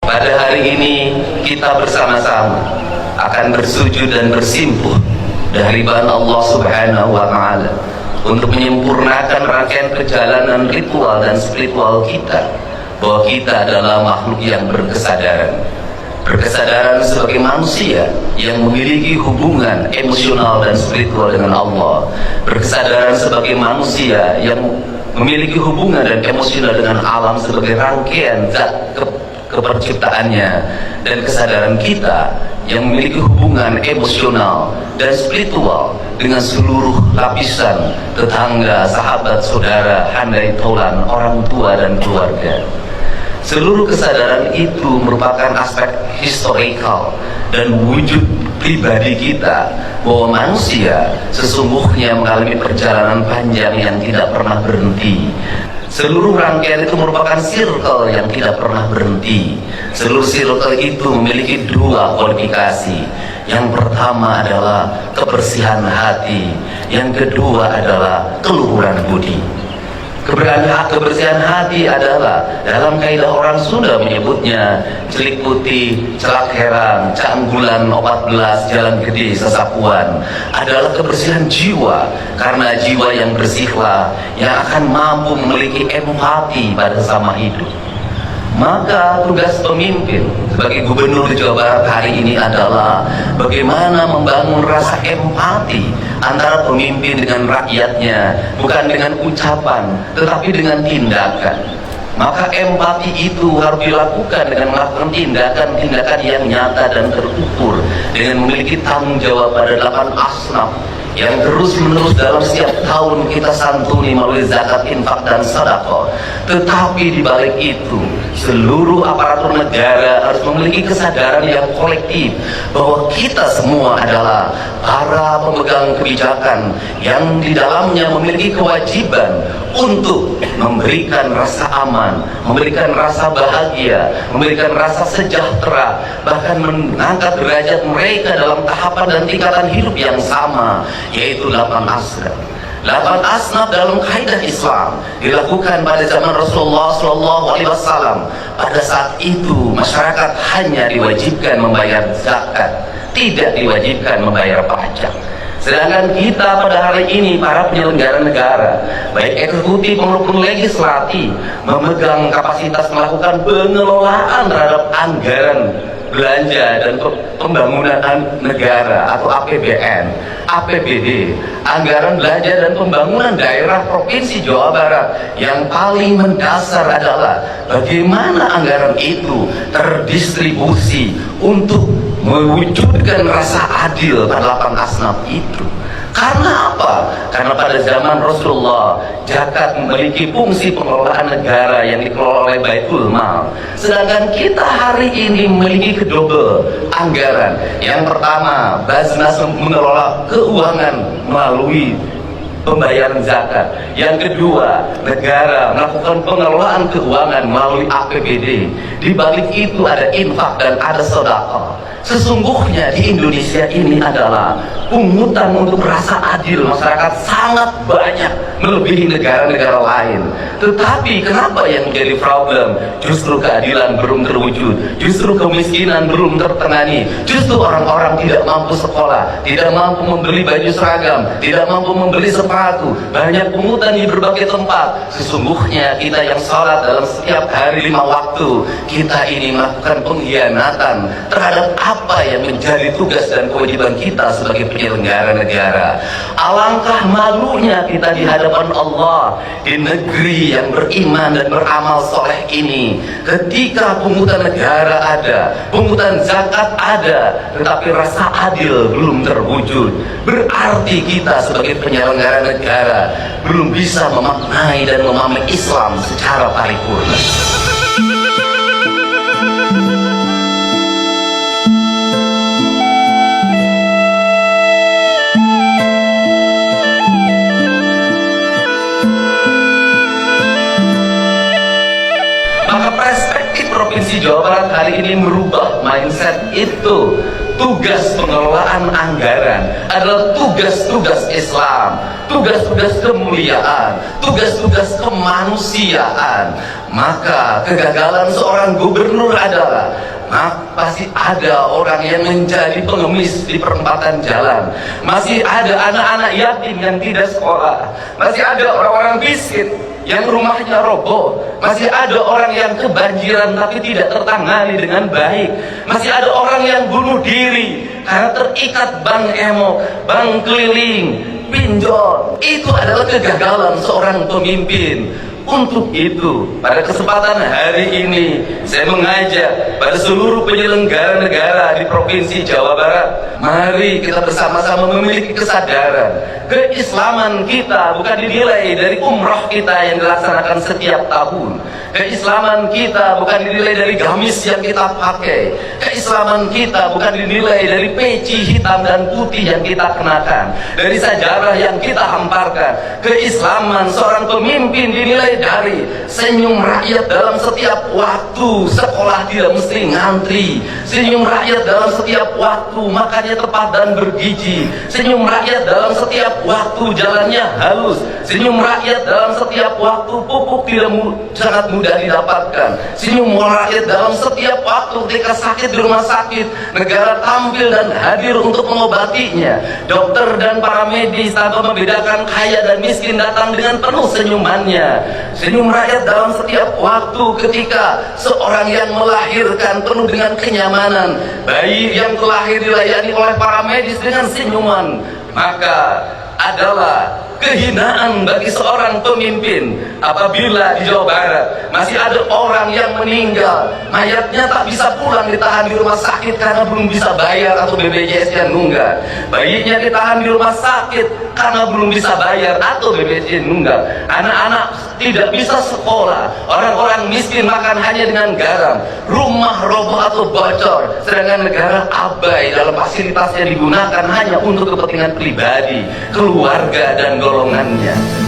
Pada hari ini kita bersama-sama akan bersujud dan bersimpuh dari hadapan Allah Subhanahu wa Ta'ala untuk menyempurnakan rangkaian perjalanan ritual dan spiritual kita, bahwa kita adalah makhluk yang berkesadaran sebagai manusia yang memiliki hubungan emosional dan spiritual dengan Allah, berkesadaran sebagai manusia yang memiliki hubungan dan emosional dengan alam sebagai rangkaian zat keperciptaannya, dan kesadaran kita yang memiliki hubungan emosional dan spiritual dengan seluruh lapisan tetangga, sahabat, saudara, handai taulan, orang tua dan keluarga. Seluruh kesadaran itu merupakan aspek historikal dan wujud pribadi kita, bahwa manusia sesungguhnya mengalami perjalanan panjang yang tidak pernah berhenti. Seluruh rangkaian itu merupakan circle yang tidak pernah berhenti. Seluruh circle itu memiliki dua kualifikasi. Yang pertama adalah kebersihan hati, yang kedua adalah keluhuran budi. Kebersihan hati adalah, dalam kaidah orang Sunda menyebutnya, celik putih, celak herang, canggulan 14, jalan gede, sesapuan, adalah kebersihan jiwa. Karena jiwa yang bersihlah yang akan mampu memiliki empati pada sesama hidup. Maka tugas pemimpin sebagai gubernur Jawa Barat hari ini adalah bagaimana membangun rasa empati antara pemimpin dengan rakyatnya, bukan dengan ucapan tetapi dengan tindakan. Maka empati itu harus dilakukan dengan melakukan tindakan-tindakan yang nyata dan terukur, dengan memiliki tanggung jawab pada 8 asnaf yang terus-menerus dalam setiap tahun kita santuni melalui zakat, infak, dan sedekah. Tetapi di balik itu, seluruh aparatur negara harus memiliki kesadaran yang kolektif bahwa kita semua adalah para pemegang kebijakan yang di dalamnya memiliki kewajiban untuk memberikan rasa aman, memberikan rasa bahagia, memberikan rasa sejahtera, bahkan mengangkat derajat mereka dalam tahapan dan tingkatan hidup yang sama, yaitu 8 asnaf. 8 asnaf dalam kaidah Islam dilakukan pada zaman Rasulullah SAW. Pada saat itu masyarakat hanya diwajibkan membayar zakat, tidak diwajibkan membayar pajak. Sedangkan kita pada hari ini, para penyelenggara negara, baik eksekutif maupun legislatif, memegang kapasitas melakukan pengelolaan terhadap anggaran belanja dan pembangunan negara atau APBN, APBD, anggaran belanja dan pembangunan daerah Provinsi Jawa Barat. Yang paling mendasar adalah bagaimana anggaran itu terdistribusi untuk mewujudkan rasa adil pada 8 asnaf itu. Karena apa? Karena pada zaman Rasulullah, zakat memiliki fungsi pengelolaan negara yang dikelola oleh Baitul Mal. Sedangkan kita hari ini memiliki kedua anggaran. Yang pertama, Basnas mengelola keuangan melalui pembayaran zakat. Yang kedua, negara melakukan pengelolaan keuangan melalui APBD. Di balik itu ada infak dan ada sedekah. Sesungguhnya di Indonesia ini adalah pungutan untuk rasa adil masyarakat sangat banyak, melebihi negara-negara lain. Tetapi kenapa yang menjadi problem? Justru keadilan belum terwujud, justru kemiskinan belum tertangani, justru orang-orang tidak mampu sekolah, tidak mampu membeli baju seragam, tidak mampu membeli sepatu, banyak pungutan di berbagai tempat. Sesungguhnya kita yang sholat dalam setiap hari 5 waktu, kita ini melakukan pengkhianatan terhadap apa yang menjadi tugas dan kewajiban kita sebagai penyelenggara negara. Alangkah malunya kita di hadapan Allah di negeri yang beriman dan beramal soleh ini, ketika pungutan negara ada, pungutan zakat ada, tetapi rasa adil belum terwujud. Berarti kita sebagai penyelenggara negara belum bisa memaknai dan memahami Islam secara paripurna. Maka perspektif Provinsi Jawa Barat hari ini merubah mindset itu. tugas pengelolaan anggaran adalah tugas-tugas Islam, tugas-tugas kemuliaan, tugas-tugas kemanusiaan, maka kegagalan seorang gubernur adalah pasti ada orang yang menjadi pengemis di perempatan jalan, masih ada anak-anak yatim yang tidak sekolah, masih ada orang-orang miskin yang rumahnya roboh, masih ada orang yang kebanjiran tapi tidak tertangani dengan baik, masih ada orang yang bunuh diri karena terikat bank emok, bank keliling, pinjol. Itu adalah kegagalan seorang pemimpin. Untuk itu, pada kesempatan hari ini, saya mengajak pada seluruh penyelenggara negara di Provinsi Jawa Barat, mari kita bersama-sama memiliki kesadaran. Keislaman kita bukan dinilai dari umrah kita yang dilaksanakan setiap tahun. Keislaman kita bukan dinilai dari gamis yang kita pakai. Keislaman kita bukan dinilai dari peci hitam dan putih yang kita kenakan, dari sajarah yang kita hamparkan. Keislaman seorang pemimpin dinilai dari senyum rakyat dalam setiap waktu, sekolah tidak mesti ngantri, senyum rakyat dalam setiap waktu makannya tepat dan bergizi, senyum rakyat dalam setiap waktu jalannya halus, senyum rakyat dalam setiap waktu pupuk tidak sangat mudah didapatkan, senyum rakyat dalam setiap waktu ketika sakit di rumah sakit negara tampil dan hadir untuk mengobatinya, dokter dan para medis tanpa membedakan kaya dan miskin datang dengan penuh senyumannya. Senyum rakyat dalam setiap waktu ketika seorang yang melahirkan penuh dengan kenyamanan, bayi yang terlahir dilayani oleh para medis dengan senyuman, maka adalah kehinaan bagi seorang pemimpin apabila di Jawa Barat masih ada orang yang meninggal, mayatnya tak bisa pulang, ditahan di rumah sakit karena belum bisa bayar atau BPJS-nya nunggak, bayinya ditahan di rumah sakit karena belum bisa bayar atau BPJS nunggak, anak-anak tidak bisa sekolah, orang-orang miskin makan hanya dengan garam, rumah roboh atau bocor, sedangkan negara abai dalam fasilitas yang digunakan hanya untuk kepentingan pribadi, keluarga dan golongannya.